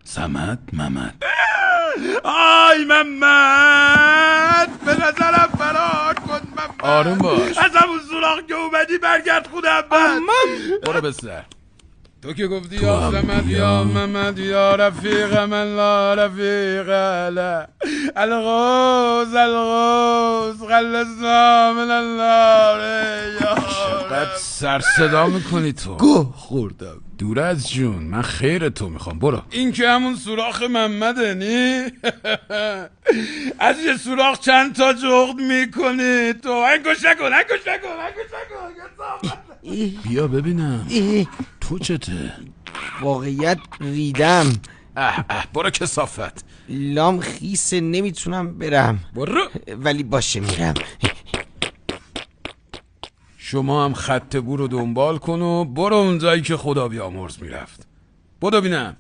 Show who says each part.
Speaker 1: صمد محمد.
Speaker 2: آی محمد، به نظرم فرار کن محمد.
Speaker 1: آروم باش.
Speaker 2: از همون سوراخ که اومدی برگرد خودم من.
Speaker 1: برو به سر.
Speaker 2: تو که گفتی یا صمد یا محمد یا رفیق من لا رفیق له، الغوث الغوث خلصنا من النار.
Speaker 1: چقدر سر صدا میکنی تو؟
Speaker 3: گوه خوردم.
Speaker 1: دور از جون، من خیر تو میخوام. برو.
Speaker 2: این که همون سوراخ محمده نی؟ از یه سوراخ چند تا جغد میکنی تو. انگوش نکن.
Speaker 1: بیا ببینم تو چته؟
Speaker 3: واقعیت ریدم،
Speaker 1: برو کثافت.
Speaker 3: لام خیسه، نمیتونم برم.
Speaker 1: برو.
Speaker 3: ولی باشه میرم.
Speaker 1: شما هم خط بو رو دنبال کن و برو اون جایی که خدا بیامرز میرفت. بدو بینم.